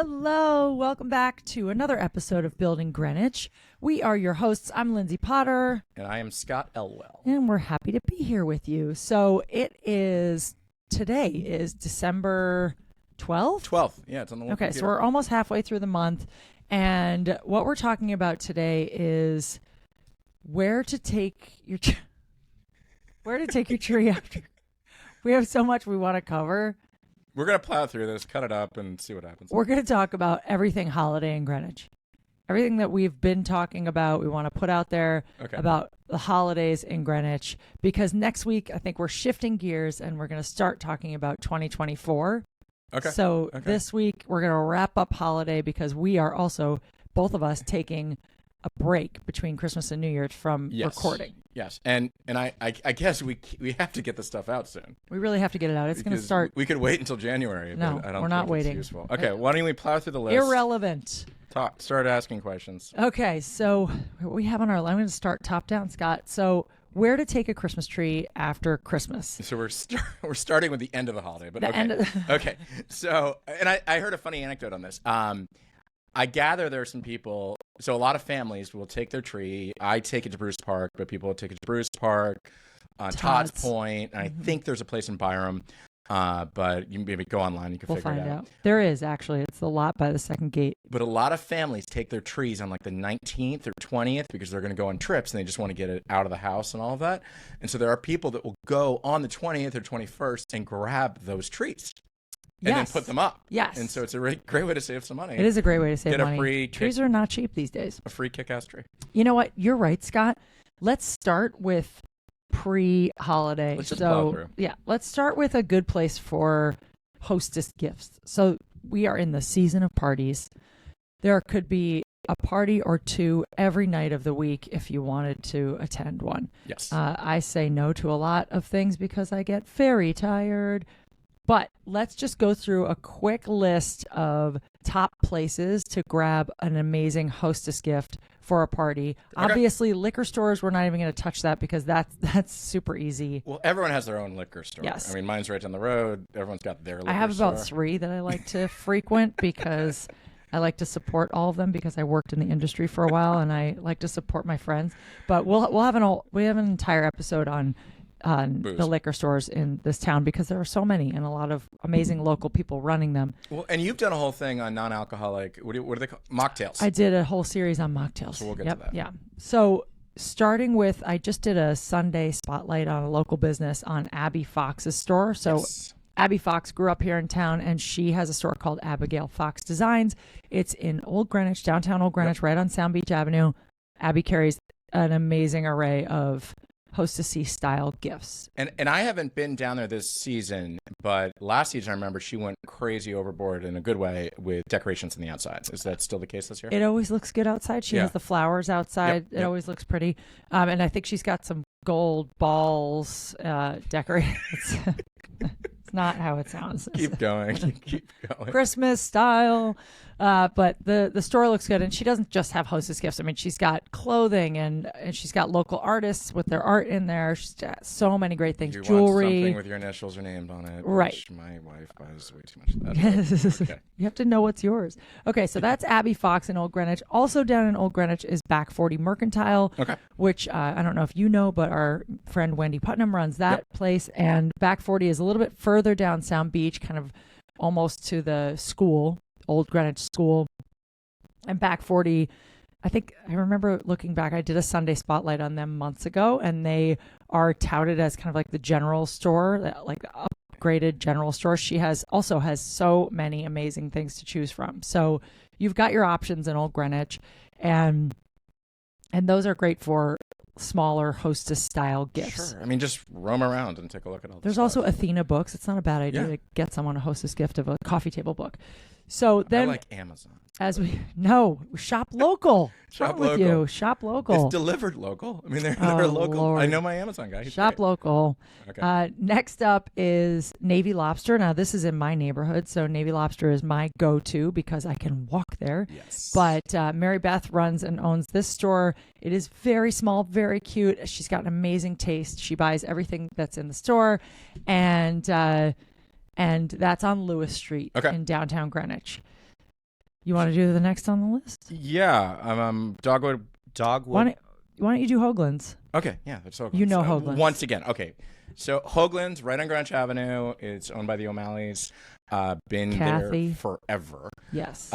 Hello, welcome back to another episode of Building Greenwich. We are your hosts. I'm Lindsay Potter. And I am Scott Elwell. And we're happy to be here with you. So today is December 12th? 12th. Yeah, it's on the little Okay, computer. so we're almost halfway through the month. And what we're talking about today is where to take your tree after. We have so much we want to cover. We're going to plow through this, cut it up, and see what happens. We're going to talk about everything holiday in Greenwich. Everything that we've been talking about, we want to put out there about the holidays in Greenwich. Because next week, I think we're shifting gears and we're going to start talking about 2024. Okay. So this week, we're going to wrap up holiday because we are also, both of us, taking a break between Christmas and New Year's from recording. Yes, and I guess we have to get this stuff out soon. We really have to get it out. It's going to start. We could wait until January. No, but I don't we're not think waiting. It's useful. Okay, why don't we plow through the list? Irrelevant. Start asking questions. Okay, so what we have on our line, I'm going to start top down, Scott. So where to take a Christmas tree after Christmas? So we're starting with the end of the holiday, but okay. So, and I heard a funny anecdote on this. I gather there are some people. So a lot of families will take their tree. I take it to Bruce Park, but people will take it to Bruce Park, Todd's Point, and I think there's a place in Byram. But you can maybe go online. You can figure it out. There is actually. It's the lot by the second gate. But a lot of families take their trees on like the 19th or 20th because they're going to go on trips and they just want to get it out of the house and all of that. And so there are people that will go on the 20th or 21st and grab those trees. And then put them up. Yes. And so it's a really great way to save some money. It is a great way to save money. Trees are not cheap these days. A free kick-ass tree. You know what? You're right, Scott. Let's start with pre-holiday. Let's just plow through. Yeah, let's start with a good place for hostess gifts. So we are in the season of parties. There could be a party or two every night of the week if you wanted to attend one. Yes. I say no to a lot of things because I get very tired. But let's just go through a quick list of top places to grab an amazing hostess gift for a party. Okay. Obviously, liquor stores, we're not even going to touch that because that's super easy. Well, everyone has their own liquor store. Yes. I mean, mine's right down the road. Everyone's got their liquor store. I have about 3 that I like to frequent because I like to support all of them because I worked in the industry for a while and I like to support my friends. But we have an entire episode on the liquor stores in this town because there are so many and a lot of amazing local people running them. Well, and you've done a whole thing on non-alcoholic, what are they called? Mocktails. I did a whole series on mocktails. So we'll get to that. Yeah. So starting with, I just did a Sunday spotlight on a local business on Abby Fox's store. So Abby Fox grew up here in town and she has a store called Abigail Fox Designs. It's in Old Greenwich, downtown Old Greenwich, right on Sound Beach Avenue. Abby carries an amazing array of hostessy style gifts. And I haven't been down there this season, but last season I remember she went crazy overboard in a good way with decorations on the outside. Is that still the case this year? It always looks good outside. She has the flowers outside. It always looks pretty. And I think she's got some gold balls decorated. It's not how it sounds. Keep going. Keep going. Christmas style. But the store looks good. And she doesn't just have hostess gifts. I mean, she's got clothing and she's got local artists with their art in there. She's got so many great things. You jewelry. Want something with your initials or named on it. Right. Which my wife buys way too much of that. Okay. You have to know what's yours. Okay, so that's Abby Fox in Old Greenwich. Also down in Old Greenwich is Back 40 Mercantile, which I don't know if you know, but our friend Wendy Putnam runs that place. And Back 40 is a little bit further down Sound Beach, kind of almost to the school, Old Greenwich School. And Back 40, I remember looking back, I did a Sunday spotlight on them months ago, and they are touted as kind of like the general store, like the upgraded general store. She also has so many amazing things to choose from. So you've got your options in Old Greenwich, and those are great for smaller hostess style gifts. Sure. I mean, just roam around and take a look at all There's stuff. also Athena books. It's not a bad idea to get someone a hostess gift of a coffee table book. So then, I like Amazon. Shop local. Shop local. With you? Shop local. It's delivered local. I mean, they're local. Lord. I know my Amazon guy. He's Shop great. local. Okay. Next up is Navy Lobster. Now, this is in my neighborhood, so Navy Lobster is my go-to because I can walk there. Yes. But Mary Beth runs and owns this store. It is very small, very cute. She's got an amazing taste. She buys everything that's in the store, and that's on Lewis Street in downtown Greenwich. You want to do the next on the list? Yeah. Dogwood. Why don't you do Hoagland's? Okay, yeah, that's Hoagland's. You know Hoagland's. Once again, okay. So Hoagland's, right on Greenwich Avenue. It's owned by the O'Malleys. Been Kathy. there forever. Yes.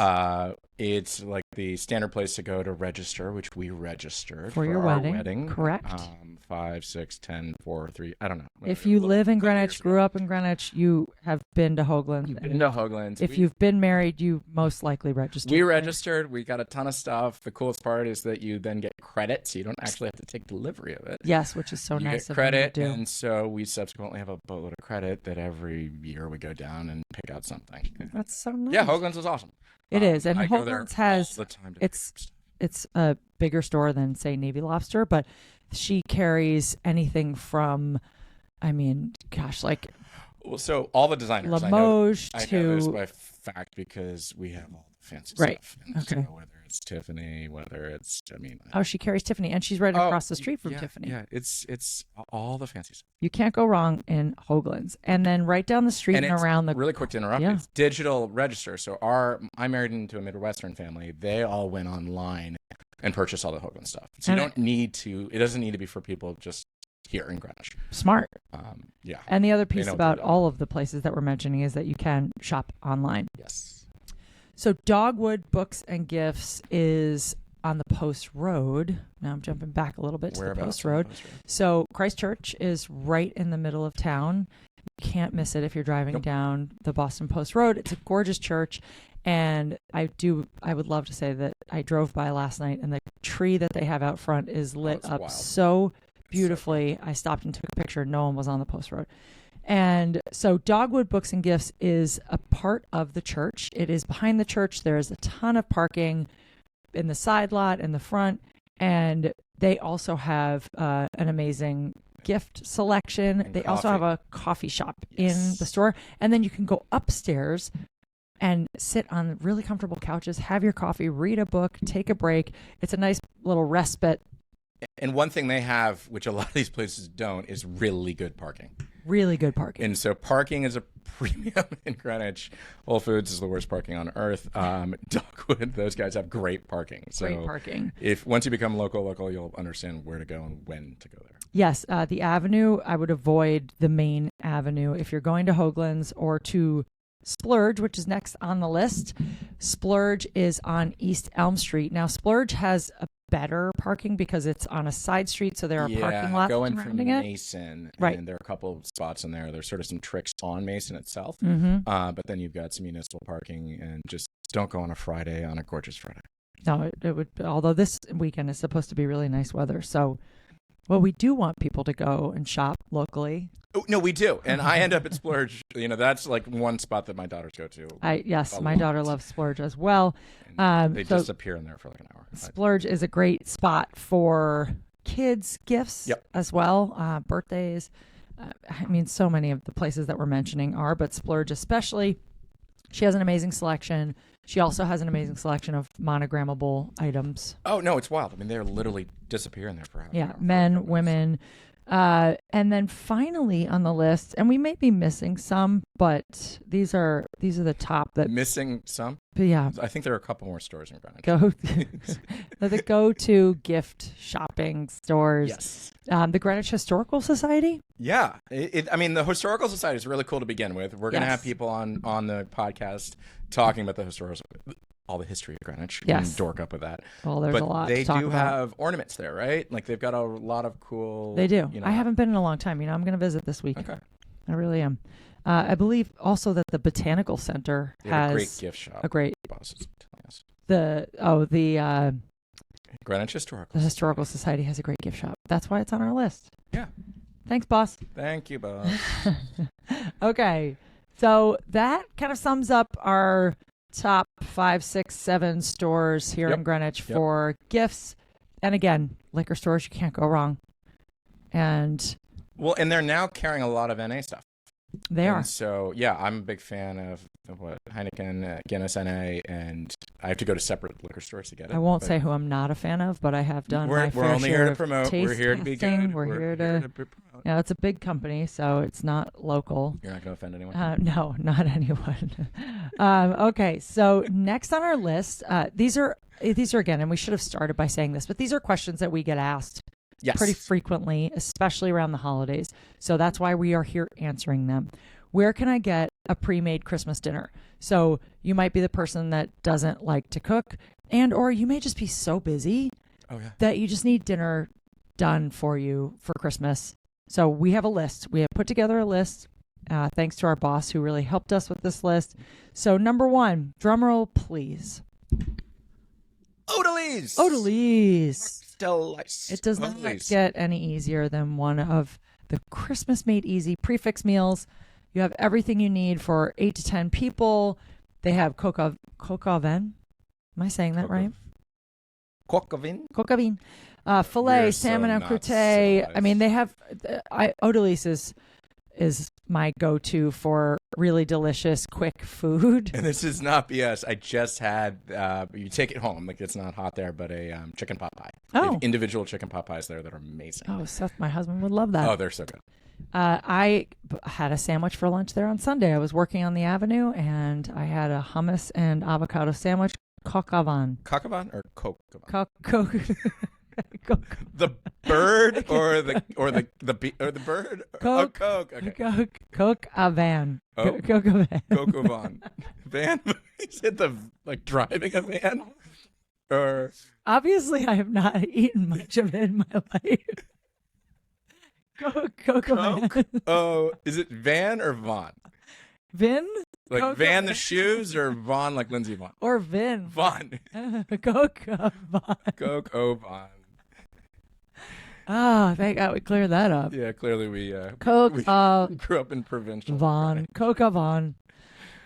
It's like the standard place to go to register, which we registered for your wedding. Correct. 5, 6, 10, 4, 3. I don't know. If you live in Greenwich, grew up in Greenwich, you have been to Hoagland's. You've been to Hoagland's. If you've been married, you most likely registered. We registered. We got a ton of stuff. The coolest part is that you then get credit, so you don't actually have to take delivery of it. Yes, which is so you nice get of credit, them to do. And so we subsequently have a boatload of credit that every year we go down and pick out something. That's so nice. Yeah, Hoagland's is awesome. It is, and I go there Hoagland's has all the time to it's a bigger store than say Navy Lobster, but she carries anything from, I mean, gosh, like so all the designers. Limoges I know to this by fact because we have all the fancy right. stuff. And okay. So whether it's Tiffany, whether it's she carries Tiffany, and she's right across the street from Tiffany. Yeah, it's all the fancy stuff. You can't go wrong in Hoagland's. And then right down the street and around the really quick to interrupt. It's digital register. So I married into a Midwestern family. They all went online and purchased all the Hoagland stuff. So you don't need to. It doesn't need to be for people just here in Greenwich. Smart. Yeah. And the other piece about all of the places that we're mentioning is that you can shop online. Yes. So Dogwood Books and Gifts is on the Post Road. Now I'm jumping back a little bit to the Post Road. So Christ Church is right in the middle of town. You can't miss it if you're driving down the Boston Post Road. It's a gorgeous church. And I would love to say that I drove by last night and the tree that they have out front is lit up so beautifully. I stopped and took a picture. No one was on the Post Road. And so Dogwood Books and Gifts is a part of the church. It is behind the church. There is a ton of parking in the side lot, in the front. And they also have an amazing gift selection. And they also have a coffee shop in the store. And then you can go upstairs and sit on really comfortable couches, have your coffee, read a book, take a break. It's a nice little respite. And one thing they have, which a lot of these places don't, is really good parking. Really good parking. And so parking is a premium in Greenwich. Whole Foods is the worst parking on earth. Dogwood, those guys have great parking. So great parking. If once you become local, you'll understand where to go and when to go there. Yes, the avenue, I would avoid the main avenue. If you're going to Hoagland's or to Splurge, which is next on the list, Splurge is on East Elm Street. Now, Splurge has a better parking because it's on a side street, so there are parking lots going from it. Mason, right? And there are a couple of spots in there. There's sort of some tricks on Mason itself, but then you've got some municipal parking, and just don't go on a Friday, on a gorgeous Friday. No, it would. Although this weekend is supposed to be really nice weather, so we do want people to go and shop locally. Oh, no, we do, and I end up at Splurge. That's like one spot that my daughters go to. My daughter loves Splurge as well. They disappear in there for like an hour. Splurge is a great spot for kids' gifts as well, birthdays. I mean, so many of the places that we're mentioning are, but Splurge especially. She has an amazing selection. She also has an amazing selection of monogrammable items. Oh, no, it's wild. I mean, they're literally disappearing there for half an hour. Men, women. And then finally on the list, and we may be missing some, but these are the top that missing some. But yeah, I think there are a couple more stores in Greenwich. The go-to gift shopping stores. Yes. The Greenwich Historical Society. Yeah, I mean, the Historical Society is really cool to begin with. We're gonna have people on the podcast talking about the historical. All the history of Greenwich. Yes. And dork up with that. Well, there's a lot to talk about. They do have ornaments there, right? Like they've got a lot of cool. They do. I haven't been in a long time. I'm going to visit this week. Okay. I really am. I believe also that the Botanical Center has a great gift shop. A great. Boss is telling us. The Greenwich Historical. The Historical Society has a great gift shop. That's why it's on our list. Yeah. Thanks, boss. Thank you, boss. Okay. So that kind of sums up our top 5, 6, 7 stores here in Greenwich for gifts. And again, liquor stores, you can't go wrong. And they're now carrying a lot of NA stuff. They are. So I'm a big fan of what Heineken, Guinness NA, and I have to go to separate liquor stores to get it. I won't say who I'm not a fan of, but I have done my fair only share here to of promote. taste We're here to be testing. good. We're here to promote. Yeah, it's a big company, so it's not local. You're not going to offend anyone? No, not anyone. Okay, so next on our list, these are again, and we should have started by saying this, but these are questions that we get asked pretty frequently, especially around the holidays. So that's why we are here answering them. Where can I get a pre-made Christmas dinner? So you might be the person that doesn't like to cook, or you may just be so busy that you just need dinner done for you for Christmas. So we have a list. We have put together a list, thanks to our boss who really helped us with this list. So number 1, drum roll, please. Odalese. It does not get any easier than one of the Christmas made easy prefix meals. You have everything you need for 8 to 10 people. They have coq au vin. Am I saying that right? Coq au vin. Filet, salmon and crute. I mean, they have Odalese is my go-to for really delicious, quick food. And this is not BS. I just had, you take it home, like it's not hot there, but a chicken pot pie. Oh. Individual chicken pot pies there that are amazing. Oh, Seth, my husband would love that. Oh, they're so good. I had a sandwich for lunch there on Sunday. I was working on the Avenue, and I had a hummus and avocado sandwich. Coq au vin. Coq au vin or coq au vin? The bird or the bird? Coq. Okay. Coq au vin. Oh. Coq au vin. Coq au vin. Van? Is it driving a van? Or obviously, I have not eaten much of it in my life. Coq au vin. Oh, is it Van or Vaughn? Vin? Like Coq Van the shoes or Vaughn like Lindsey Vaughn? Or Vin. Vaughn. Coq au vin. Coq au vin. Oh, thank God we cleared that up. Yeah, clearly we grew up in provincial. Vaughn. Coq au vin.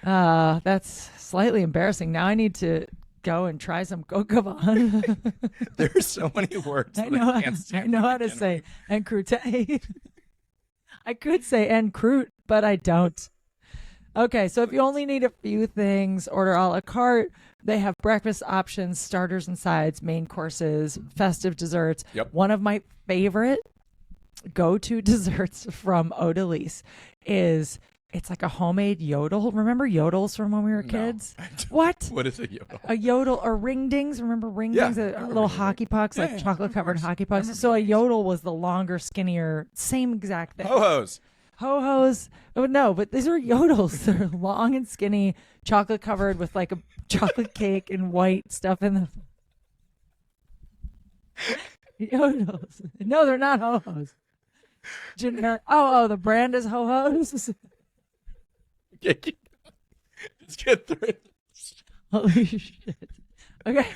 That's slightly embarrassing. Now I need to go and try some coq au vin. There's so many words I know how to say en croûte. I could say en croûte, but I don't. Okay, so if you only need a few things, order a la carte. They have breakfast options, starters and sides, main courses, festive desserts. Yep. One of my favorite go-to desserts from Odalese is it's like a homemade yodel. Remember yodels from when we were kids? What? What is a yodel? A yodel or ring dings. Remember ring dings? Little hockey pucks, like chocolate-covered hockey pucks. So a yodel was the longer, skinnier, same exact thing. Ho-hos. Ho-hos. Oh, no, but these are yodels. They're long and skinny, chocolate covered with like a chocolate cake and white stuff in them. Yodels. No, they're not ho-hos. The brand is ho-hos. Let's get through it. Holy shit. Okay.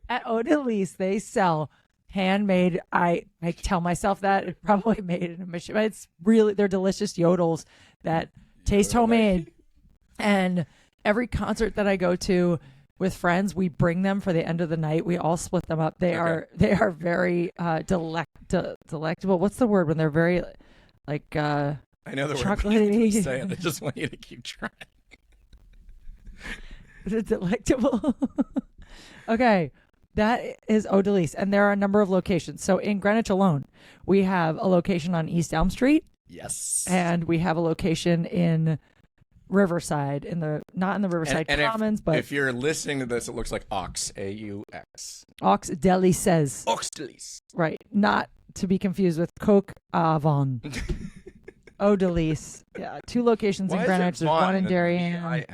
At Odalese, they sell handmade. I tell myself that it probably made in a machine, but they're delicious yodels that taste homemade. And every concert that I go to with friends, we bring them for the end of the night. We all split them up. They are very delectable. What's the word when they're very like I know the chocolatey. Word. Just say it. I just want you to keep trying. Is it delectable? Okay. That is Odalese, and there are a number of locations. So in Greenwich alone, we have a location on East Elm Street. Yes. And we have a location in Riverside, not in the Riverside Commons, but if you're listening to this, it looks like Aux, A-U-X. Aux Delices. Aux Delices. Right. Not to be confused with Coq au vin. Odalese. Yeah, 2 locations in Greenwich. There's one in Darien.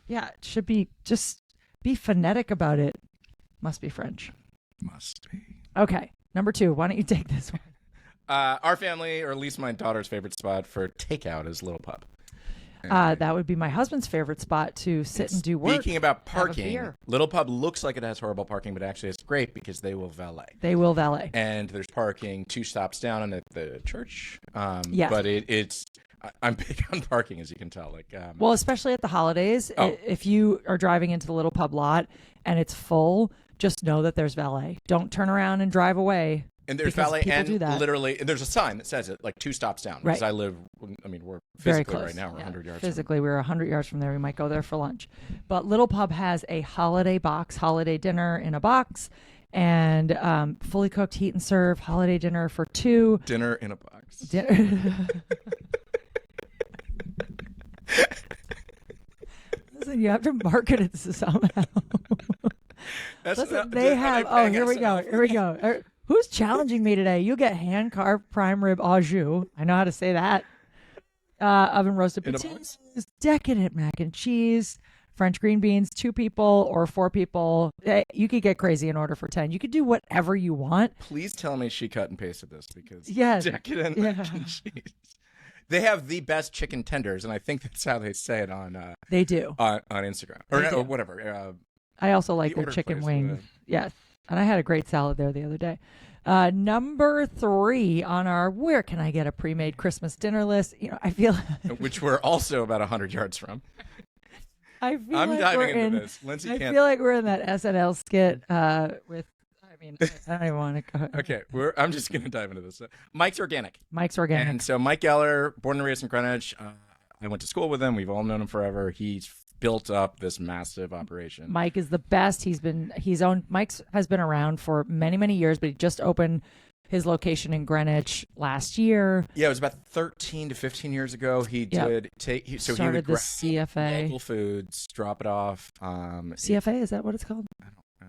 Yeah, it should be, just be phonetic about it. Must be French. Must be. Okay. Number 2. Why don't you take this one? Our family, or at least my daughter's favorite spot for takeout is Little Pub. That would be my husband's favorite spot to sit and do work. Speaking about parking, Little Pub looks like it has horrible parking, but actually it's great because they will valet. They will valet. And there's parking 2 stops down at the church. Yes. But I'm big on parking, as you can tell. Well, especially at the holidays. If you are driving into the Little Pub lot and it's full, just know that there's valet. Don't turn around and drive away. And there's valet, and literally, and there's a sign that says it, like 2 stops down. Because I live, I mean, we're physically right now, we're 100 yards. Physically, we're 100 yards from there. We might go there for lunch. But Little Pub has a holiday dinner in a box, and fully cooked, heat and serve holiday dinner for 2. Dinner in a box. Listen, you have to market it somehow. Listen, they have. Oh, here we go. Who's challenging me today? You get hand carved prime rib au jus. I know how to say that. Oven roasted potatoes, decadent mac and cheese, French green beans, 2 people or 4 people. You could get crazy and order for 10. You could do whatever you want. Please tell me she cut and pasted this because decadent mac and cheese. They have the best chicken tenders, and I think that's how they say it on. They do on Instagram or whatever. I also like their chicken wing. Yes, and I had a great salad there the other day. Number 3 on our where can I get a pre-made Christmas dinner list? I feel which we're also about 100 yards from. I'm diving into this. Lindsay I feel like we're in that SNL skit with. I don't even want to go. Okay, I'm just going to dive into this. Mike's Organic. And so Mike Geller, born and raised in Greenwich. I went to school with him. We've all known him forever. He's built up this massive operation. Mike is the best. Mike's has been around for many, many years, but he just opened his location in Greenwich last year. Yeah, it was about 13 to 15 years ago. He did he would grab CFA local foods, drop it off. CFA, is that what it's called?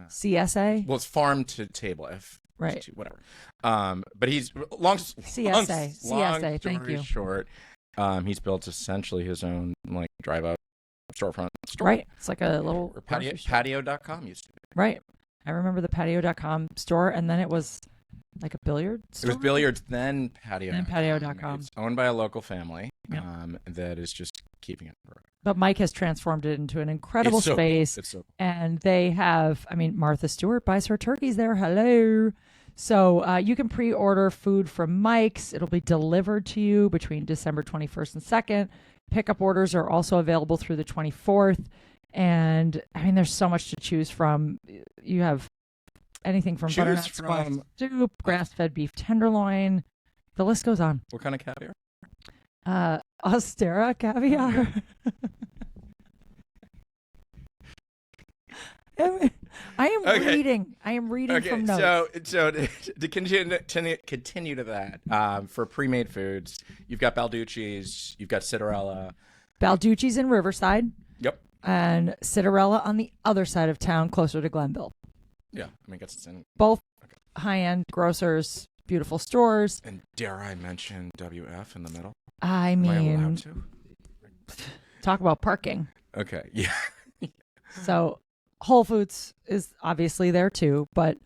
CSA? Well, it's farm to table, right? Whatever. But he's long CSA. Thank you. Short. He's built essentially his own like drive-up storefront store. Right. It's like a little patio.com used to be. Right. I remember the patio.com store, and then it was like a billiard store. It was billiards, then patio. Then patio.com. It's owned by a local family that is just keeping it forever. But Mike has transformed it into an incredible space. Cool. And they have, Martha Stewart buys her turkeys there. Hello. So you can pre-order food from Mike's. It'll be delivered to you between December 21st and 2nd. Pickup orders are also available through the 24th. And there's so much to choose from. You have anything from butternut squash soup, grass-fed beef tenderloin. The list goes on. What kind of caviar? Austera caviar. I am reading from notes. So to continue to that, for pre-made foods, you've got Balducci's, you've got Citarella. Balducci's in Riverside. Yep. And Citarella on the other side of town, closer to Glenville. Yeah, I guess it's in both high-end grocers, beautiful stores. And dare I mention WF in the middle? Am I allowed to? Talk about parking. Okay, yeah. So Whole Foods is obviously there too, but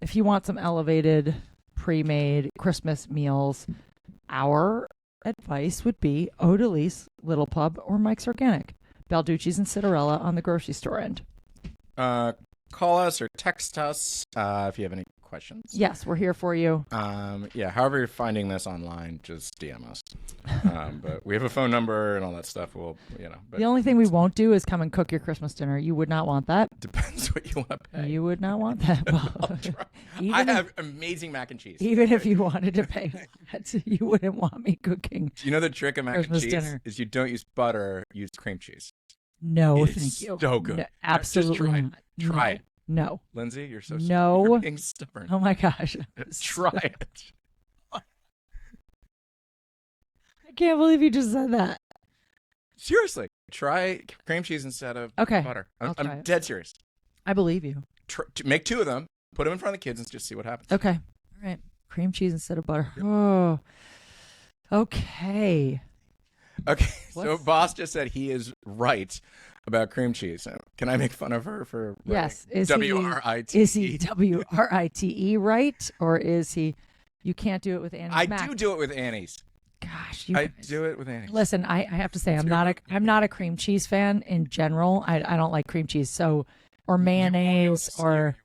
if you want some elevated pre-made Christmas meals, our advice would be Odalise, Little Pub, or Mike's Organic. Balducci's and Citarella on the grocery store end. Call us or text us if you have any questions. Yes, we're here for you. However you're finding this online, just DM us. But we have a phone number and all that stuff. But the only thing we won't do is come and cook your Christmas dinner. You would not want that. Depends what you want to pay. You would not want that. Well, I have amazing mac and cheese. Even if you wanted to pay that, you wouldn't want me cooking. Do you know the trick of mac Christmas and cheese dinner is you don't use butter, use cream cheese. No, thank you. So good. No, absolutely not. Try it. No. Lindsay, you're so you're being stubborn. Oh my gosh. Try it. I can't believe you just said that. Seriously. Try cream cheese instead of butter. I'm dead serious. I believe you. Make 2 of them, put them in front of the kids, and just see what happens. Okay. All right. Cream cheese instead of butter. Yep. Oh. Okay. Okay. So Boss just said he is right about cream cheese. Can I make fun of her for yes? Is WRITE? Is he WRITE right, or is he? You can't do it with Annie's. I do it with Annie's. Gosh, I do it with Annie's. Listen, I have to say I'm not a cream cheese fan in general. I don't like cream cheese, or mayonnaise or.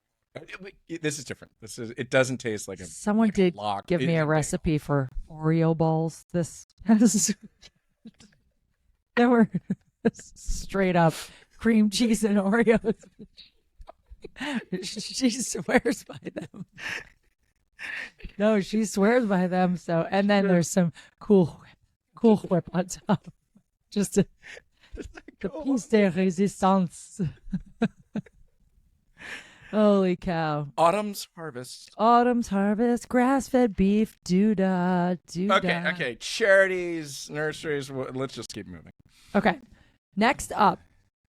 This is different. It doesn't taste like a. Someone did give me a recipe for Oreo balls. This has. There were straight up cream cheese and Oreos. She swears by them. No, she swears by them. So, and then there's some cool whip on top. Just the piece de resistance. Holy cow. Autumn's harvest. Autumn's harvest, grass-fed beef, doo-dah, doo-dah. Okay. Charities, nurseries. Let's just keep moving. Okay. Next up,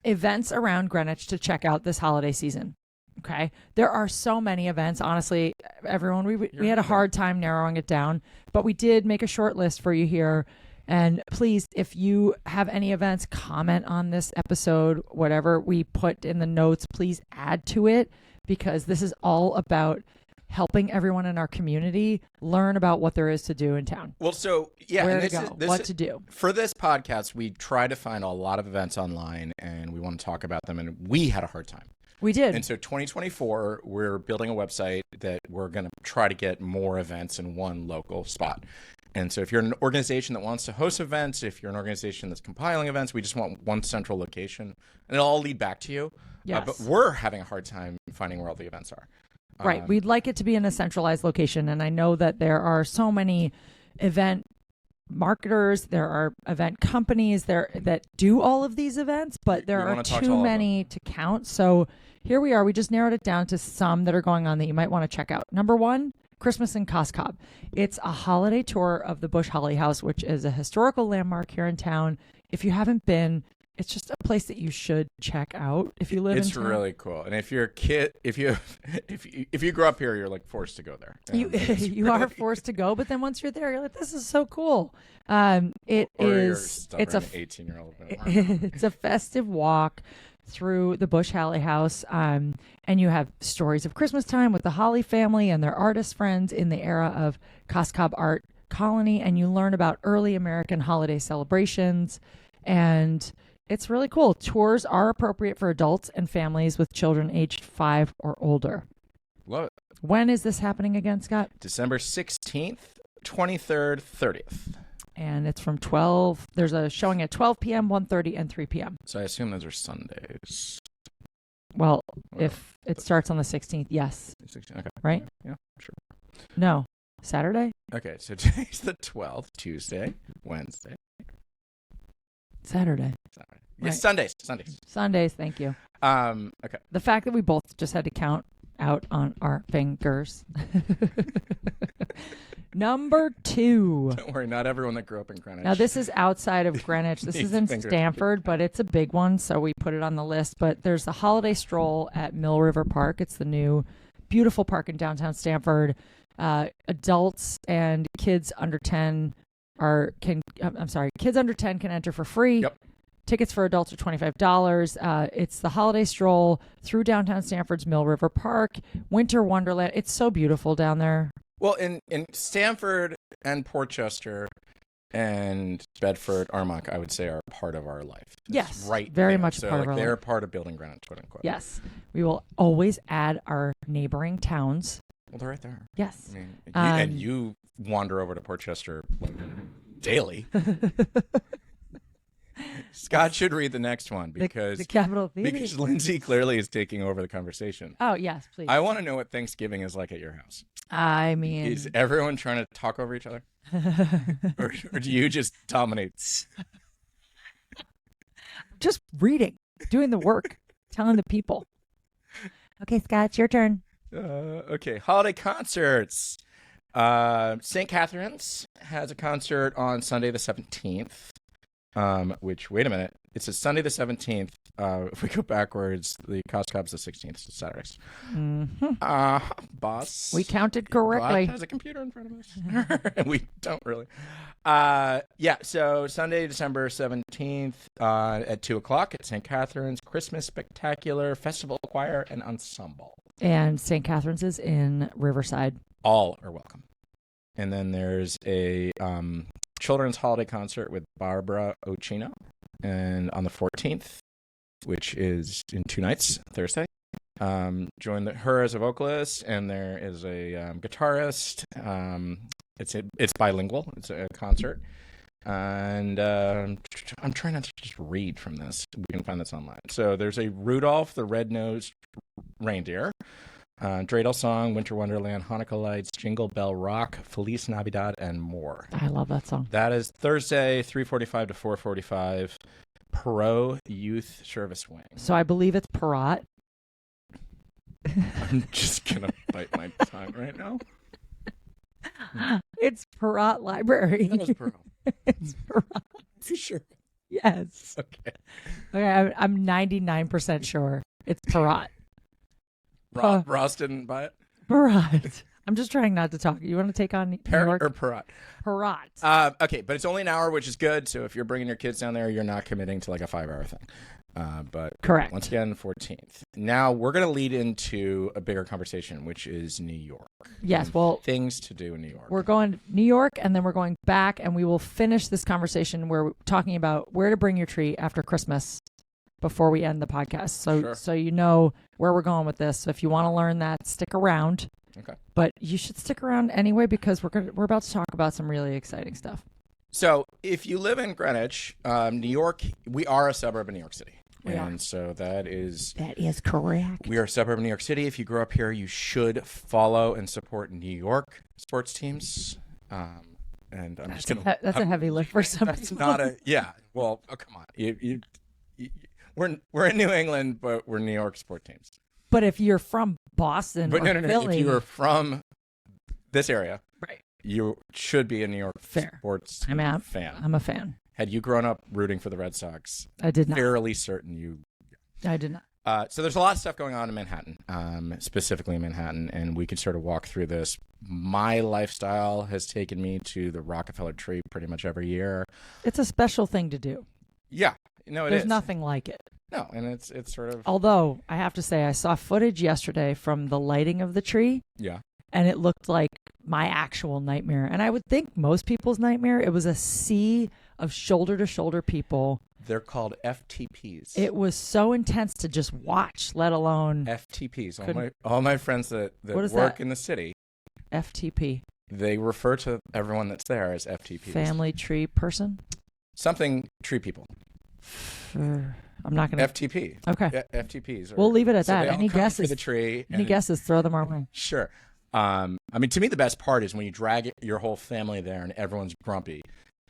events around Greenwich to check out this holiday season. Okay. There are so many events. Honestly, everyone, we had a hard time narrowing it down, but we did make a short list for you here. And please, if you have any events, comment on this episode, whatever we put in the notes, please add to it, because this is all about helping everyone in our community learn about what there is to do in town. Well, so yeah, where to go, what to do. For this podcast, we try to find a lot of events online, and we want to talk about them, and we had a hard time. We did. And so 2024, we're building a website that we're going to try to get more events in one local spot. And so if you're an organization that wants to host events, if you're an organization that's compiling events, we just want one central location, and it'll all lead back to you. Yes. But we're having a hard time finding where all the events are. Right. We'd like it to be in a centralized location. And I know that there are so many event marketers, there are event companies there that do all of these events, but there are too many to count. So here we are. We just narrowed it down to some that are going on that you might want to check out. Number one, Christmas in Cos Cob. It's a holiday tour of the Bush Holly House, which is a historical landmark here in town. If you haven't been, it's just a place that you should check out if you live in town. It's really cool. And if you're a kid, if you grow up here, you're like forced to go there. You are forced to go, but then once you're there, you're like, this is so cool. It's a 18-year-old. It's a festive walk through the Bush Holly House, and you have stories of Christmas time with the Holly family and their artist friends in the era of Cos Cob Art Colony, and you learn about early American holiday celebrations, and it's really cool. Tours are appropriate for adults and families with children aged 5 or older. Love it. When is this happening again, Scott? December 16th, 23rd, 30th. And it's from 12. There's a showing at 12 p.m., 1:30, and 3 p.m. So I assume those are Sundays. Well, if it starts on the 16th, yes. 16th, okay. Right? Yeah, sure. No. Saturday? Okay, so today's the 12th, Tuesday, Wednesday. Saturday. Yes, right. Sundays, thank you. Okay. The fact that we both just had to count out on our fingers. Number 2. Don't worry, not everyone that grew up in Greenwich. Now, this is outside of Greenwich. This is in Stamford, but it's a big one, so we put it on the list. But there's the holiday stroll at Mill River Park. It's the new beautiful park in downtown Stamford. Adults and kids under 10 kids under 10 can enter for free. Yep. Tickets for adults are $25. It's the holiday stroll through downtown Stamford's Mill River Park, Winter Wonderland. It's so beautiful down there. Well, in Stamford and Portchester and Bedford, Armonk, I would say are part of our life. Yes, right. Very there. much so part of our they're life. part of Building Greenwich, quote unquote. Yes, we will always add our neighboring towns. Well, they're right there. Yes. I mean, and you wander over to Portchester daily. Scott should read the next one because the Capitol Theater. Because Lindsay clearly is taking over the conversation. Oh, yes, please. I want to know what Thanksgiving is like at your house. I mean, is everyone trying to talk over each other? or do you just dominate? Just reading, doing the work, telling the people. Okay, Scott, it's your turn. Okay, holiday concerts. St. Catherine's has a concert on Sunday the 17th. Which, wait a minute, it's a Sunday the 17th. If we go backwards, the Cos Cob's the 16th, so Saturdays. Mm-hmm. Boss. We counted correctly. Boss has a computer in front of us. And we don't really. Yeah, so Sunday, December 17th at 2 o'clock at St. Catherine's, Christmas Spectacular, Festival Choir, and Ensemble. And St. Catherine's is in Riverside. All are welcome. And then there's a children's holiday concert with Barbara Ochino, and on the 14th, which is in 2 nights, Thursday. Join her as a vocalist, and there is a guitarist. It's bilingual. It's a concert, and I'm trying not to just read from this. We can find this online. So there's a Rudolph the Red-Nosed Reindeer, Dreidel Song, Winter Wonderland, Hanukkah Lights, Jingle Bell Rock, Feliz Navidad, and more. I love that song. That is Thursday, 3:45 to 4:45, Pro Youth Service Wing. So I believe it's Parat. I'm just going to bite my tongue right now. It's Parat Library. That was Pro. It's Parat. You sure? Yes. Okay. Okay, I'm 99% sure it's Parat. Ross didn't buy it? Parat. I'm just trying not to talk. You want to take on New York? Or Parat? Parat. Okay, but it's only an hour, which is good. So if you're bringing your kids down there, you're not committing to like a 5-hour thing. But correct. Once again, 14th. Now we're going to lead into a bigger conversation, which is New York. Yes, well, things to do in New York. We're going to New York, and then we're going back, and we will finish this conversation where we're talking about where to bring your tree after Christmas before we end the podcast. So you know where we're going with this. So if you want to learn that, stick around. Okay. But you should stick around anyway because we're about to talk about some really exciting stuff. So if you live in Greenwich, New York, we are a suburb of New York City. So that is correct. We are a suburb of New York City. If you grew up here, you should follow and support New York sports teams. And I'm just gonna. That's a heavy lift for some That's people. not a Well, come on. We're in New England, but we're New York sport teams. But if you're from Boston or Philly, if you are from this area, right, you should be a New York sports fan. I'm a fan. Had you grown up rooting for the Red Sox? I did not. Fairly certain you. I did not. So there's a lot of stuff going on in Manhattan, specifically in Manhattan, and we could sort of walk through this. My lifestyle has taken me to the Rockefeller Tree pretty much every year. It's a special thing to do. Yeah. No, There's nothing like it. No, and it's sort of... Although, I have to say, I saw footage yesterday from the lighting of the tree. Yeah. And it looked like my actual nightmare. And I would think most people's nightmare. It was a sea of shoulder-to-shoulder people. They're called FTPs. It was so intense to just watch, let alone... FTPs. All my friends that work in the city... FTP. They refer to everyone that's there as FTPs. Family tree person? Something tree people. I'm not going to... FTP. Okay. FTPs. We'll leave it at so that. They Any all come guesses? for the tree. Any guesses? Throw them our way. Sure. I mean, to me, the best part is when you drag your whole family there and everyone's grumpy.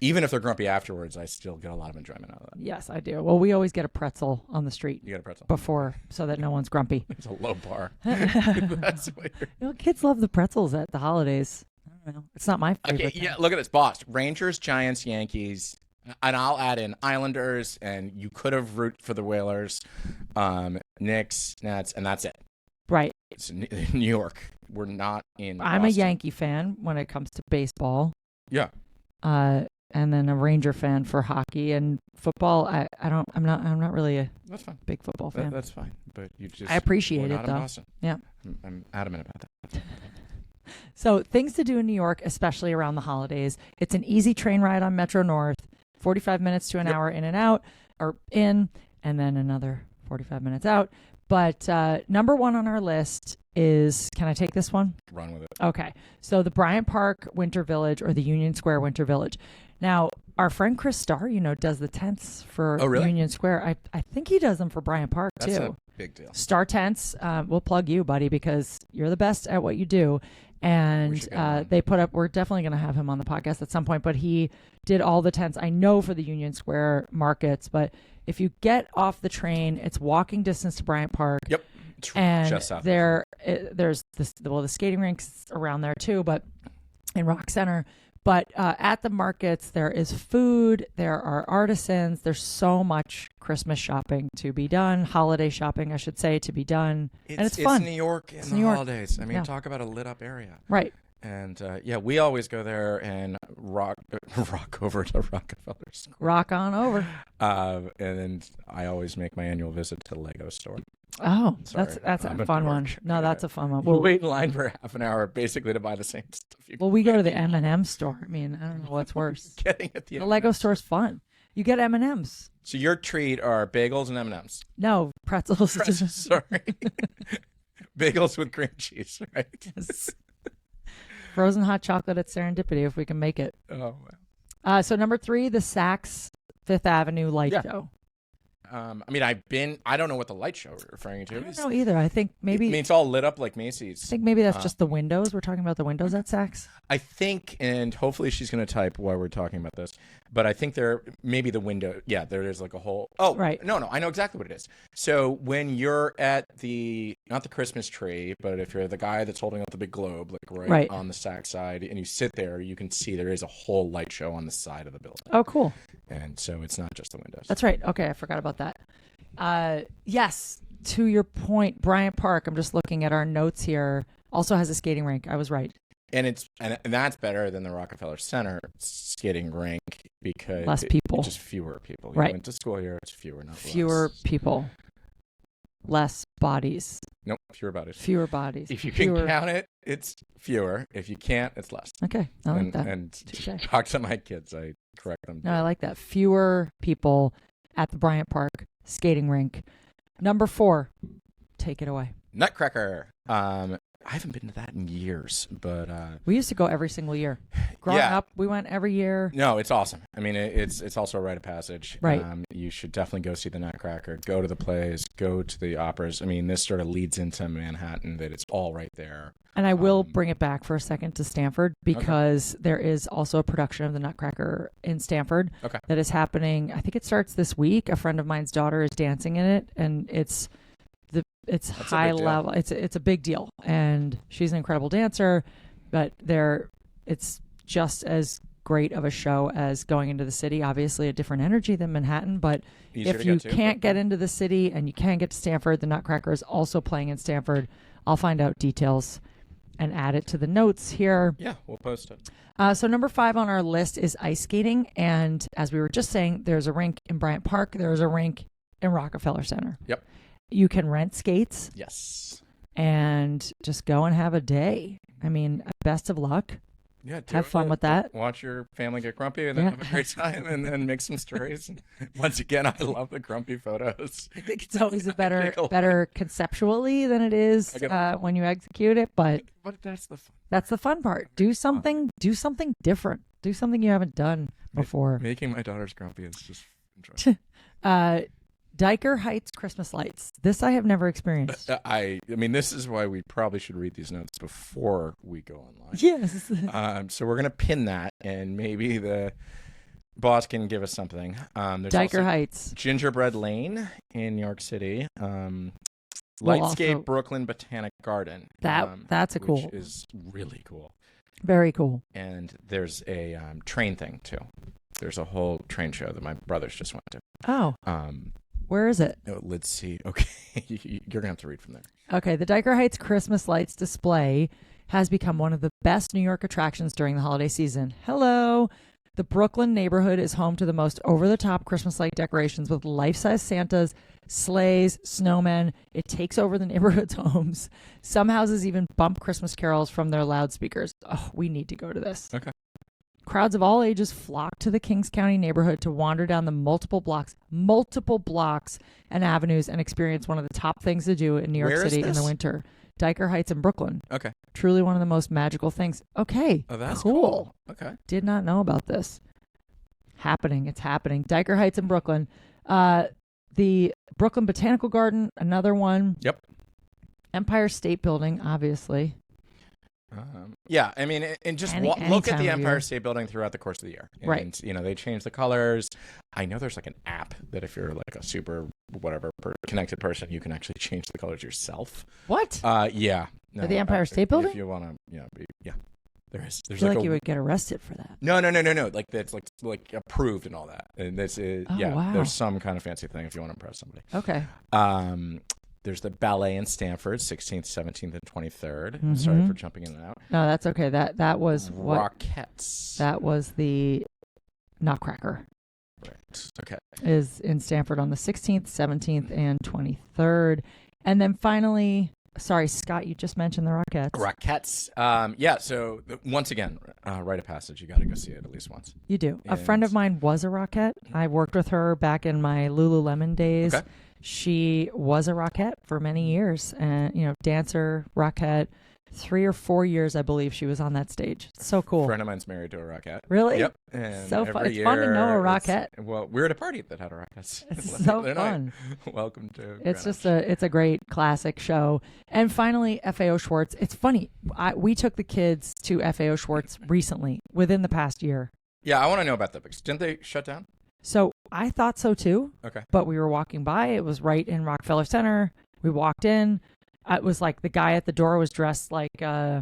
Even if they're grumpy afterwards, I still get a lot of enjoyment out of that. Yes, I do. Well, we always get a pretzel on the street. You get a pretzel? Before, so that no one's grumpy. It's a low bar. That's what kids love the pretzels at the holidays. I don't know. It's not my favorite. Okay, yeah, look at this. Boss. Rangers, Giants, Yankees. And I'll add in Islanders, and you could have root for the Whalers, Knicks, Nets, and that's it. Right. It's New York. We're not in I'm Boston. a Yankee fan when it comes to baseball. Yeah. And then a Ranger fan for hockey and football. I'm not really a that's fine. big football fan. That's fine. But I appreciate it not though. In Boston. Yeah. I'm adamant about that. So things to do in New York, especially around the holidays. It's an easy train ride on Metro North, 45 minutes to an hour in and out, or in, and then another 45 minutes out. But number one on our list is, can I take this one? Run with it. Okay. So the Bryant Park Winter Village or the Union Square Winter Village. Now, our friend Chris Starr, does the tents for Union Square. I think he does them for Bryant Park, too. That's a big deal. Star Tents, we'll plug you, buddy, because you're the best at what you do. And they put up, we're definitely going to have him on the podcast at some point, but he did all the tents, I know, for the Union Square markets. But if you get off the train, it's walking distance to Bryant Park. Yep. And just south there's the skating rinks around there too, but in Rock Center. But at the markets, there is food, there are artisans, there's so much Christmas shopping to be done, holiday shopping, I should say, to be done. And it's fun. It's New York in the holidays. I mean, talk about a lit up area. Right. And we always go there and rock over to Rockefeller Square. Rock on over. And I always make my annual visit to the Lego store. Oh, that's a fun one. No, that's a fun one. We'll wait in line for half an hour, basically, to buy the same stuff. We go to the M&M store. I mean, I don't know what's worse. Getting at the Lego store's fun. You get M&Ms. So your treat are bagels and M&Ms. No, pretzels. Sorry, bagels with cream cheese, right? Yes. Frozen hot chocolate at Serendipity, if we can make it. Oh wow. So number 3, the Saks Fifth Avenue Light Show. I mean, I don't know what the light show we're referring to. I don't know either. I think maybe. I mean, it's all lit up like Macy's. I think maybe that's just the windows. We're talking about the windows at Saks. I think, and hopefully she's going to type while we're talking about this, but I think maybe the window, yeah, there is like a whole, right. No, I know exactly what it is. So when you're at not the Christmas tree, but if you're the guy that's holding up the big globe, like right on the Saks side, and you sit there, you can see there is a whole light show on the side of the building. Oh, cool. And so it's not just the windows. That's right. Okay, I forgot about that. Yes, to your point, Bryant Park, I'm just looking at our notes here, also has a skating rink. I was right. And that's better than the Rockefeller Center skating rink because less people. It's just fewer people. Right. You went to school here, it's fewer, not fewer less. People. Less bodies. Nope, fewer bodies. Fewer bodies. If you can count it, it's fewer. If you can't, it's less. Okay, I like that. And talk to my kids, I correct them. No, I like that. Fewer people at the Bryant Park skating rink. Number 4, take it away. Nutcracker. I haven't been to that in years, but we used to go every single year. Growing up, we went every year. No, it's awesome. I mean, it's also a rite of passage. Right. You should definitely go see the Nutcracker. Go to the plays. Go to the operas. I mean, this sort of leads into Manhattan. That it's all right there. And I will bring it back for a second to Stamford because there is also a production of the Nutcracker in Stamford that is happening. I think it starts this week. A friend of mine's daughter is dancing in it, and it's high level. It's a big deal, and she's an incredible dancer. But it's just as great of a show as going into the city. Obviously, a different energy than Manhattan, but if you can't get into the city and you can't get to Stamford, the Nutcracker is also playing in Stamford. I'll find out details and add it to the notes here. Yeah, we'll post it. So number 5 on our list is ice skating, and as we were just saying, there's a rink in Bryant Park. There's a rink in Rockefeller Center. Yep. You can rent skates. Yes. And just go and have a day. I mean, best of luck. Yeah, have fun with that. Watch your family get grumpy and then have a great time and then make some stories. Once again, I love the grumpy photos. I think it's always better conceptually than it is when you execute it, but that's the fun. That's the fun part. Do something different. Do something you haven't done before. Making my daughters grumpy is just enjoyable. Diker Heights Christmas lights. This I have never experienced. I mean, this is why we probably should read these notes before we go online. Yes. So we're going to pin that, and maybe the boss can give us something. Diker Heights. Gingerbread Lane in New York City. Lightscape Brooklyn Botanic Garden. That's which cool. Is really cool. Very cool. And there's a train thing, too. There's a whole train show that my brothers just went to. Oh. Where is it? Let's see. Okay. You're going to have to read from there. Okay. The Diker Heights Christmas lights display has become one of the best New York attractions during the holiday season. Hello. The Brooklyn neighborhood is home to the most over-the-top Christmas light decorations with life-size Santas, sleighs, snowmen. It takes over the neighborhood's homes. Some houses even bump Christmas carols from their loudspeakers. Oh, we need to go to this. Okay. Crowds of all ages flock to the Kings County neighborhood to wander down the multiple blocks and avenues and experience one of the top things to do in New York City in the winter. Diker Heights in Brooklyn. Okay. Truly one of the most magical things. Okay. Oh, that's cool. Okay. Did not know about this. It's happening. Diker Heights in Brooklyn. The Brooklyn Botanical Garden, another one. Yep. Empire State Building, obviously. Yeah, I mean, and just look at the Empire State Building throughout the course of the year. And, right. They change the colors. I know there's like an app that if you're like a super connected person, you can actually change the colors yourself. What? Yeah. No, the Empire State Building? If you want to, yeah. There is. There's I feel like you would get arrested for that. No. Like that's like approved and all that. And this is wow. There's some kind of fancy thing if you want to impress somebody. Okay. There's the ballet in Stamford, 16th, 17th, and 23rd. Mm-hmm. Sorry for jumping in and out. No, that's okay. That was what? Rockettes. That was the Nutcracker. Right. Okay. Is in Stamford on the 16th, 17th, and 23rd. And then finally, sorry, Scott, you just mentioned the Rockettes. Rockettes. Yeah, so once again, rite of passage. You got to go see it at least once. You do. A friend of mine was a Rockette. I worked with her back in my Lululemon days. Okay. She was a Rockette for many years, and dancer, Rockette. 3 or 4 years, I believe she was on that stage. So cool. A friend of mine's married to a Rockette. Really? Yep. And so fun. It's fun to know a Rockette. Well, we're at a party that had a Rockette. It's so fun. Welcome to It's Greenwich. it's a great classic show. And finally, FAO Schwartz. It's funny. We took the kids to FAO Schwartz recently, within the past year. Yeah, I want to know about that because didn't they shut down? So I thought so too. Okay. But we were walking by. It was right in Rockefeller Center. We walked in. It was like the guy at the door was dressed like like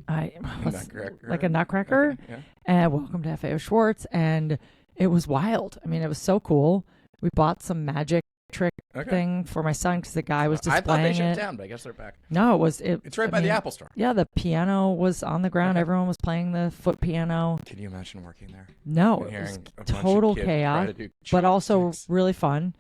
a nutcracker. Okay, yeah. And welcome to FAO Schwartz. And it was wild. I mean, it was so cool. We bought some magic trick thing for my son because the guy was displaying it. I thought they shut down, but I guess they're back. No, it's right by the Apple Store. Yeah, the piano was on the ground. Everyone was playing the foot piano. Can you imagine working there? No, it was total chaos, but also really fun.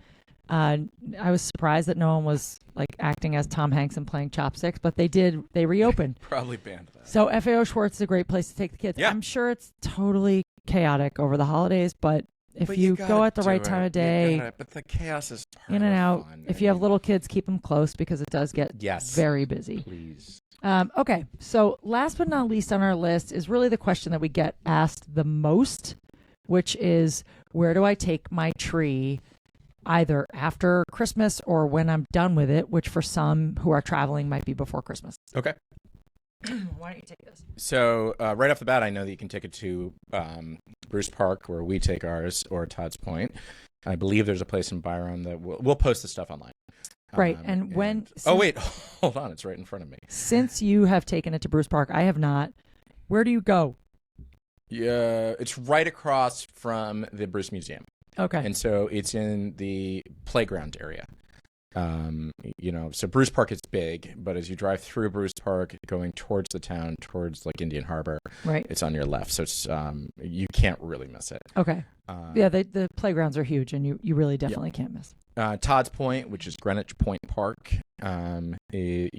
I was surprised that no one was like acting as Tom Hanks and playing chopsticks, but they reopened. Probably banned that. So FAO Schwartz is a great place to take the kids. Yeah. I'm sure it's totally chaotic over the holidays, but if you go at the right time of day, but the chaos is in and out. If you have little kids, keep them close because it does get very busy. Please. Okay, so last but not least on our list is really the question that we get asked the most, which is, where do I take my tree either after Christmas or when I'm done with it, which for some who are traveling might be before Christmas. Okay. Why don't you take this? So right off the bat, I know that you can take it to Bruce Park, where we take ours, or Todd's Point. I believe there's a place in Byram that we'll post the stuff online. Right, oh wait, hold on, it's right in front of me. Since you have taken it to Bruce Park, I have not. Where do you go? Yeah, it's right across from the Bruce Museum. Okay. And so it's in the playground area. So Bruce Park is big, but as you drive through Bruce Park, going towards the town, towards like Indian Harbor, right, it's on your left. So it's you can't really miss it. Okay. The playgrounds are huge, and you really definitely can't miss. Todd's Point, which is Greenwich Point Park, you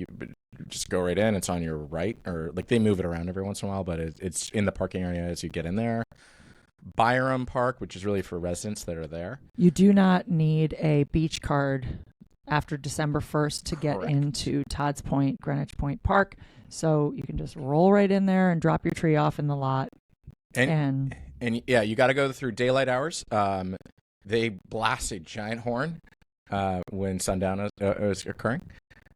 just go right in. It's on your right, or like they move it around every once in a while, but it's in the parking area as you get in there. Byram Park, which is really for residents that are there. You do not need a beach card after December 1st to get into Todd's Point, Greenwich Point Park. So you can just roll right in there and drop your tree off in the lot. And yeah, you got to go through daylight hours. They blast a giant horn when sundown is occurring.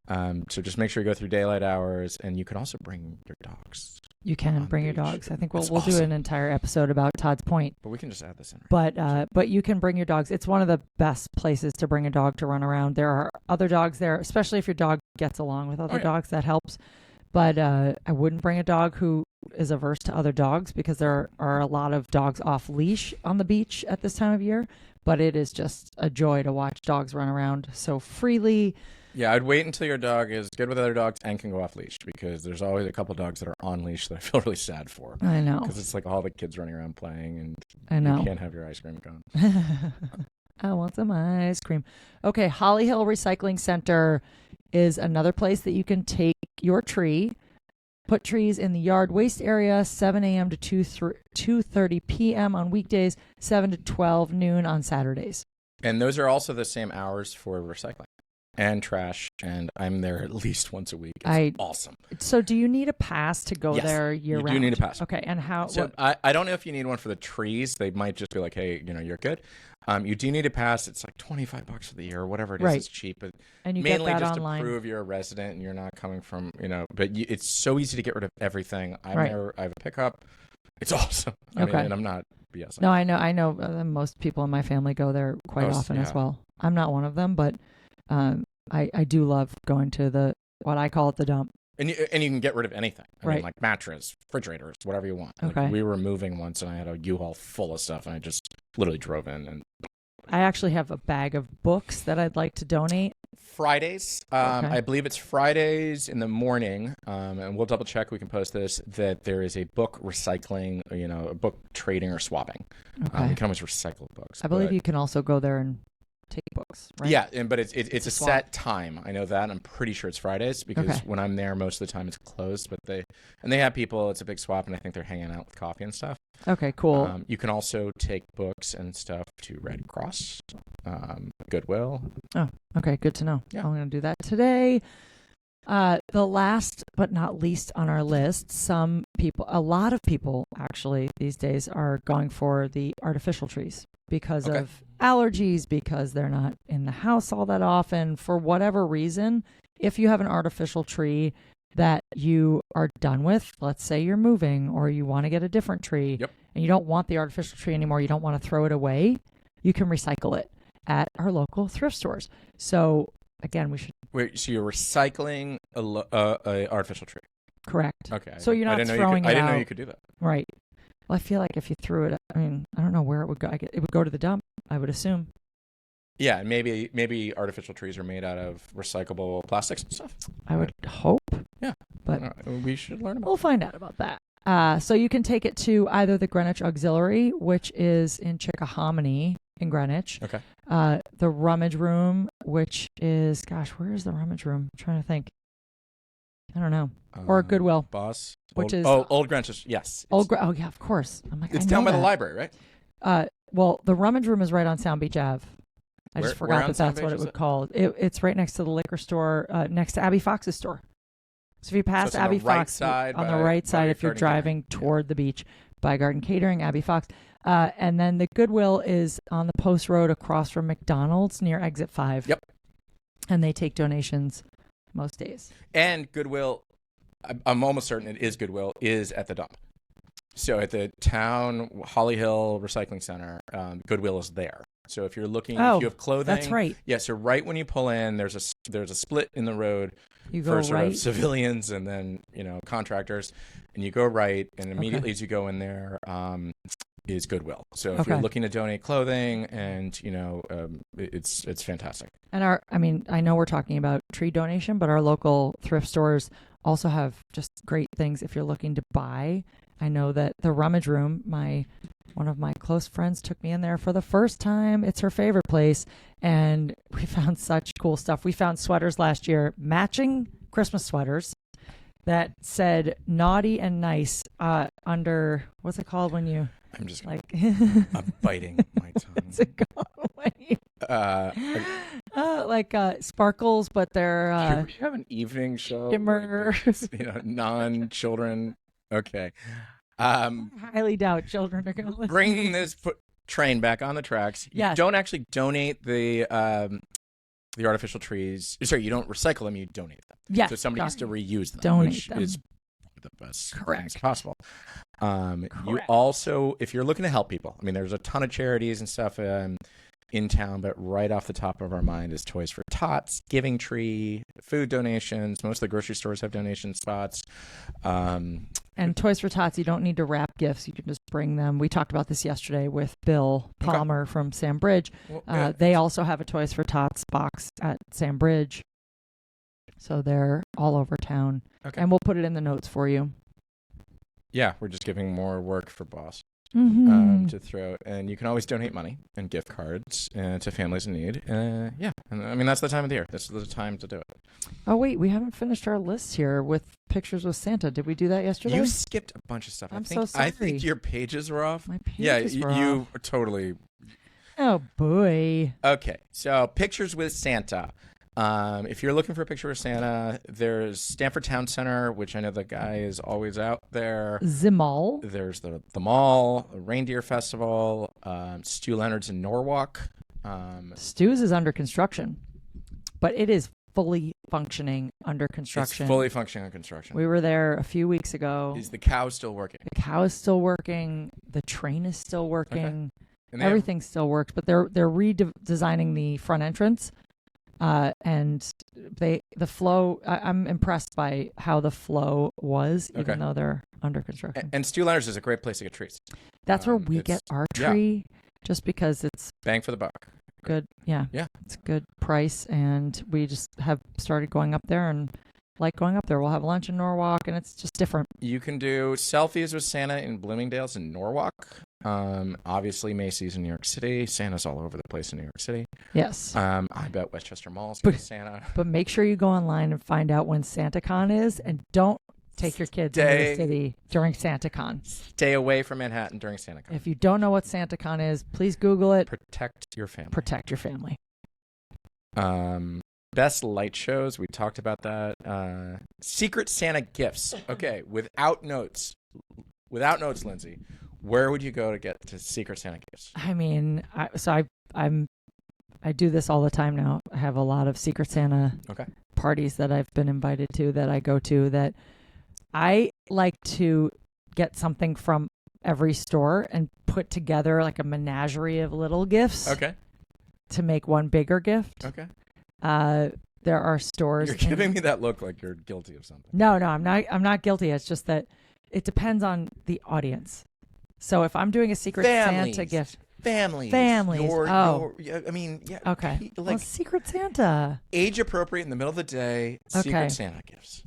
So just make sure you go through daylight hours, and you can also bring your dogs. You can bring your dogs. I think we'll do an entire episode about Todd's Point. But we can just add this in. But you can bring your dogs. It's one of the best places to bring a dog to run around. There are other dogs there, especially if your dog gets along with other dogs. That helps. But I wouldn't bring a dog who is averse to other dogs, because there are a lot of dogs off leash on the beach at this time of year. But it is just a joy to watch dogs run around so freely. Yeah, I'd wait until your dog is good with other dogs and can go off leash, because there's always a couple dogs that are on leash that I feel really sad for. I know. Because it's like all the kids running around playing, and I know. You can't have your ice cream gone. I want some ice cream. Okay, Holly Hill Recycling Center is another place that you can take your tree, put trees in the yard waste area, 7 a.m. to 2:30 p.m. on weekdays, 7 to 12 noon on Saturdays. And those are also the same hours for recycling and trash, and I'm there at least once a week. It's awesome. So do you need a pass to go there year-round? You do need a pass. Okay, and how? So I don't know if you need one for the trees. They might just be like, hey, you're good. You do need a pass. It's like $25 for the year or whatever it is. Right. It's cheap. But and you mainly get that just online. To prove you're a resident and you're not coming from, but it's so easy to get rid of everything. I have a pickup. It's awesome. I mean, and I'm not BSing. No, I know most people in my family go there quite often as well. I'm not one of them, but I do love going to what I call it the dump. And you can get rid of anything. I mean, like mattress, refrigerators, whatever you want. Okay. Like we were moving once, and I had a U-Haul full of stuff, and I just literally drove in. And I actually have a bag of books that I'd like to donate. Fridays. I believe it's Fridays in the morning, and we'll double check. We can post this, that there is a book recycling, a book trading or swapping. Okay. You can always recycle books. I believe you can also go there and take books, right? Yeah, but it's a set time. I know that. I'm pretty sure it's Fridays, because when I'm there, most of the time it's closed. But they have people. It's a big swap, and I think they're hanging out with coffee and stuff. Okay, cool. You can also take books and stuff to Red Cross, Goodwill. Oh, okay, good to know. Yeah. I'm going to do that today. The last but not least on our list, a lot of people actually these days are going for the artificial trees because of allergies, because they're not in the house all that often, for whatever reason. If you have an artificial tree that you are done with, let's say you're moving or you want to get a different tree and you don't want the artificial tree anymore, you don't want to throw it away, you can recycle it at our local thrift stores. So again, we should... Wait, so you're recycling a artificial tree? Correct. Okay. So you're not throwing it out. I didn't know you could do that. Right. Well, I feel like if you threw it, I mean, I don't know where it would go. It would go to the dump, I would assume. Yeah, and maybe artificial trees are made out of recyclable plastics and stuff. I would hope. Yeah. But we should learn about We'll find out about that. So you can take it to either the Greenwich Auxiliary, which is in Chickahominy in Greenwich. Okay. The Rummage Room, which is, gosh, where is the Rummage Room? I'm trying to think. I don't know. Or Goodwill. Boss. Old Greenwich. Yes. Oh, yeah, of course. I'm like, it's down by the library, right? Well, the Rummage Room is right on Sound Beach Ave. I just forgot that's what it would call. It's right next to the liquor store, next to Abby Fox's store. So if you pass Abby Fox on the right side, if you're driving toward the beach, by Garden Catering, Abby Fox. And then the Goodwill is on the Post Road across from McDonald's near Exit 5. Yep. And they take donations most days. And Goodwill, I'm almost certain it is Goodwill, is at the dump. So at the town Holly Hill Recycling Center, Goodwill is there. So if you're looking, if you have clothing, that's right. Yeah, so right when you pull in, there's a split in the road for sort of civilians and then contractors, and you go right, and immediately as you go in there is Goodwill. So if you're looking to donate clothing, and it's fantastic. And I know we're talking about tree donation, but our local thrift stores also have just great things if you're looking to buy. I know that the Rummage Room, one of my close friends took me in there for the first time. It's her favorite place, and we found such cool stuff. We found sweaters last year, matching Christmas sweaters that said naughty and nice under, what's it called when you... I'm just like I'm biting my tongue. What's it called when you... sparkles, but they're... you have an evening show? Shimmer. Non-children... Okay. Highly doubt children are going to listen. Bringing this train back on the tracks. You don't actually donate the artificial trees. Sorry, you don't recycle them. You donate them. Yes. So somebody has to reuse them, donate them. Is the best things possible. You also, if you're looking to help people, there's a ton of charities and stuff in town, but right off the top of our mind is Toys for Tots, Giving Tree, food donations. Most of the grocery stores have donation spots. And Toys for Tots, you don't need to wrap gifts. You can just bring them. We talked about this yesterday with Bill Palmer from Sam Bridge. They also have a Toys for Tots box at Sam Bridge. So they're all over town. Okay. And we'll put it in the notes for you. Yeah, we're just giving more work for Boss. To throw, and you can always donate money and gift cards to families in need. And that's the time of the year. This is the time to do it. Oh wait, we haven't finished our list here with pictures with Santa. Did we do that yesterday? You skipped a bunch of stuff. I'm so sorry. I think your pages were off. My pages were off. You totally. Oh boy. Okay, so pictures with Santa. If you're looking for a picture of Santa, there's Stanford Town Center, which I know the guy is always out there. The mall. There's the mall, the Reindeer Festival, Stu Leonard's in Norwalk. Stu's is under construction, but it is fully functioning under construction. It's fully functioning under construction. We were there a few weeks ago. Is the cow still working? The cow is still working. The train is still working. Okay. Everything still works, but they're redesigning the front entrance. And the flow, I'm impressed by how the flow was, even though they're under construction. And Stu Leonard's is a great place to get trees. That's where we get our tree, just because it's bang for the buck. Good. Yeah. It's a good price. And we just have started going up there and like going up there. We'll have lunch in Norwalk, and it's just different. You can do selfies with Santa in Bloomingdale's in Norwalk. Obviously Macy's in New York City. Santa's all over the place in New York City. Yes. I bet Westchester Mall's got Santa. But make sure you go online and find out when SantaCon is, and don't take your kids into the city during SantaCon. Stay away from Manhattan during SantaCon. If you don't know what SantaCon is, please Google it. Protect your family. Protect your family. Best light shows. We talked about that. Secret Santa gifts. Okay, without notes, Lindsay. Where would you go to get to Secret Santa gifts? I mean, I do this all the time now. I have a lot of Secret Santa parties that I've been invited to that I go to that I like to get something from every store and put together like a menagerie of little gifts. Okay. To make one bigger gift. Okay. There are stores. You're giving me that look like you're guilty of something. No, I'm not guilty. It's just that it depends on the audience. So if I'm doing a Secret Santa gift. Families. I mean, yeah. Okay. Like Secret Santa. Age appropriate in the middle of the day. Secret Santa gifts.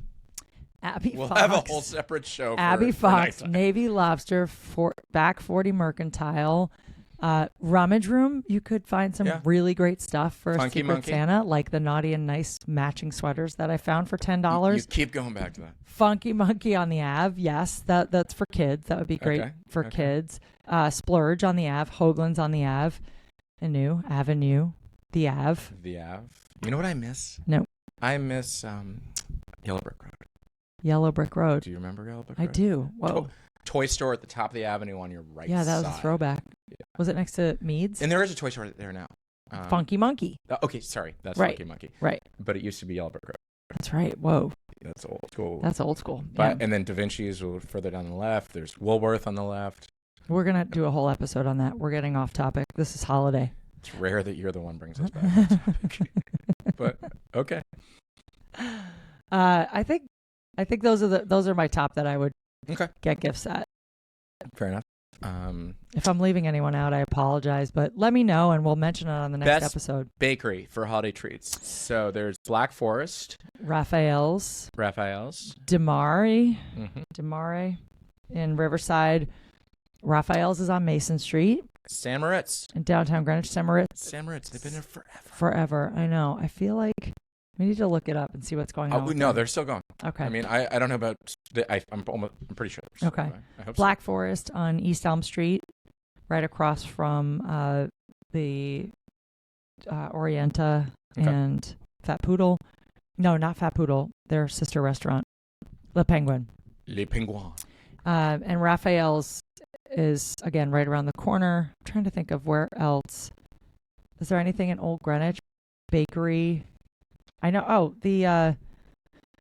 We'll Fox. Have a whole separate show. Abby Fox, Navy Lobster, back 40 Mercantile. Rummage Room, you could find some really great stuff for Funky Secret Monkey. Santa, like the Naughty and Nice matching sweaters that I found for $10. You keep going back to that. Funky Monkey on the Ave, yes, that's for kids. That would be great for kids. Splurge on the Ave, Hoagland's on the Ave, Avenue, the Ave. The Ave. You know what I miss? No. I miss Yellow Brick Road. Yellow Brick Road. Do you remember Yellow Brick Road? I do. Whoa. Toy store at the top of the avenue on your right side. Yeah, that was a throwback. Yeah. Was it next to Mead's? And there is a toy store there now. Funky Monkey. Okay, sorry. That's right. Funky Monkey. Right. But it used to be Yellow Brick Road. That's right. Whoa. That's old school. That's old school. But, and then Da Vinci's further down the left. There's Woolworth on the left. We're going to do a whole episode on that. We're getting off topic. This is holiday. It's rare that you're the one brings us back on topic. But, okay. I think those are my top that I would get gifts at. Fair enough. If I'm leaving anyone out, I apologize, but let me know and we'll mention it on the next episode. Bakery for holiday treats. So there's Black Forest, Raphael's, Demare in Riverside. Raphael's is on Mason Street. San Moritz in downtown Greenwich. San Moritz. They've been there forever. Forever. I know. I feel like we need to look it up and see what's going on. No, they're still going. Okay. I mean, I don't know about. I'm pretty sure. Okay. I hope Black Forest on East Elm Street, right across from the Orienta and Fat Poodle. No, not Fat Poodle. Their sister restaurant, Le Penguin. And Raphael's is again right around the corner. I'm trying to think of where else. Is there anything in Old Greenwich? Bakery. I know. Oh,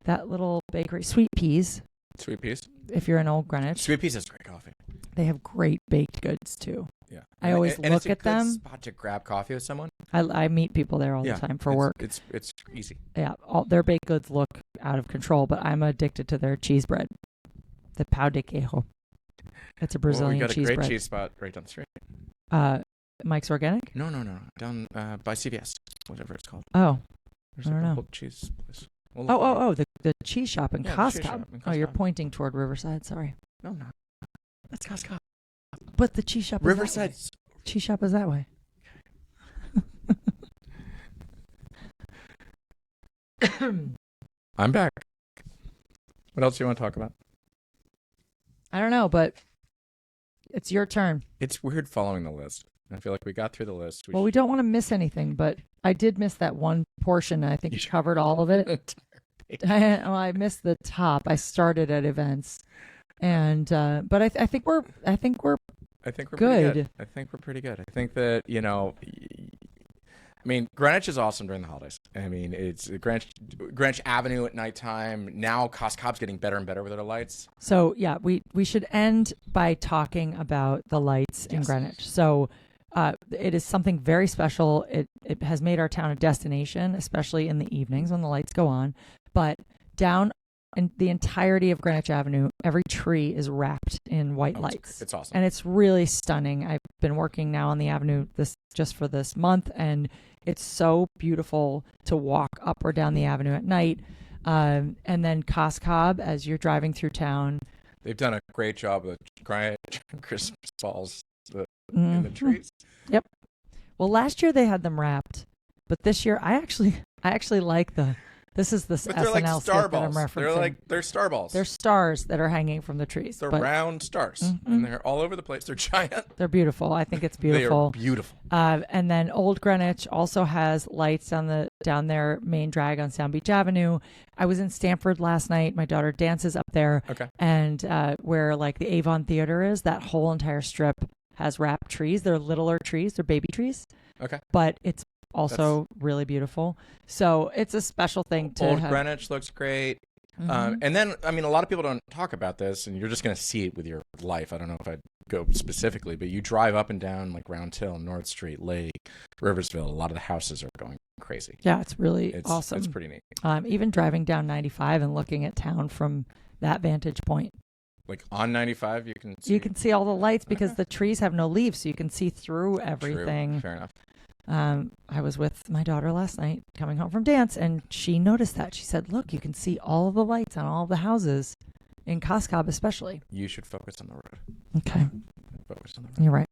that little bakery, Sweet Peas. Sweet Peas. If you're in Old Greenwich, Sweet Peas has great coffee. They have great baked goods too. Yeah, I always look at them. It's a good spot to grab coffee with someone. I meet people there all the time for work. It's easy. Yeah, all their baked goods look out of control, but I'm addicted to their cheese bread, the pão de queijo. It's a Brazilian cheese bread. We got a great cheese spot right down the street. Mike's Organic? No. Down by CVS, whatever it's called. Oh. There's I don't know. Cheese place. The cheese shop in Costco. Oh, you're pointing toward Riverside. Sorry. No, not. That's Costco. But the cheese shop is Riverside. Cheese shop is that way. I'm back. What else do you want to talk about? I don't know, but it's your turn. It's weird following the list. I feel like we got through the list. We don't want to miss anything, but I did miss that one portion. I think you covered all of it. I missed the top. I started at events, and but I think we're good. I think we're pretty good. I think that I mean, Greenwich is awesome during the holidays. I mean, it's Greenwich Avenue at nighttime. Now, Costco's getting better and better with their lights. So yeah, we should end by talking about the lights in Greenwich. So. It is something very special. It has made our town a destination, especially in the evenings when the lights go on. But down in the entirety of Greenwich Avenue, every tree is wrapped in white lights. It's awesome. And it's really stunning. I've been working now on the avenue just for this month, and it's so beautiful to walk up or down the avenue at night. And then Costco, as you're driving through town. They've done a great job with Christmas balls in the trees. Yep. Well, last year they had them wrapped, but this year I actually like the This is the But they're like SNL star skit that I'm balls. referencing. They're star balls. They're stars that are hanging from the trees. They're round stars, and they're all over the place. They're giant. They're beautiful. I think it's beautiful. They are beautiful. And then Old Greenwich also has lights down their main drag on Sound Beach Avenue. I was in Stamford last night. My daughter dances up there. Okay. And where like the Avon Theater is, that whole entire strip has wrapped trees. They're littler trees. They're baby trees. Okay. But it's also really beautiful. So it's a special thing to Old have. Greenwich looks great. And then, I mean, a lot of people don't talk about this, and you're just going to see it with your life. I don't know if I'd go specifically, but you drive up and down like Round Hill, North Street, Lake, Riversville. A lot of the houses are going crazy. Yeah, it's really awesome. It's pretty neat. Even driving down 95 and looking at town from that vantage point. Like on 95, you can see all the lights because the trees have no leaves, so you can see through everything. True. Fair enough. I was with my daughter last night coming home from dance, and she noticed that. She said, look, you can see all of the lights on all of the houses, in Cascab especially. You should focus on the road. Okay. Focus on the road. You're right.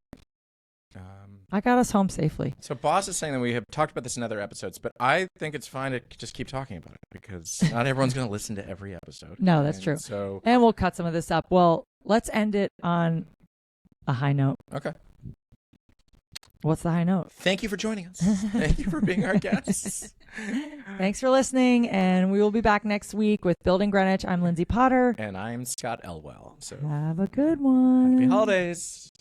I got us home safely. So Boss is saying that we have talked about this in other episodes, but I think it's fine to just keep talking about it because not everyone's going to listen to every episode. No, that's true. And we'll cut some of this up. Well, let's end it on a high note. Okay. What's the high note? Thank you for joining us. Thank you for being our guests. Thanks for listening, and we will be back next week with Building Greenwich. I'm Lindsay Potter. And I'm Scott Elwell. So have a good one. Happy holidays.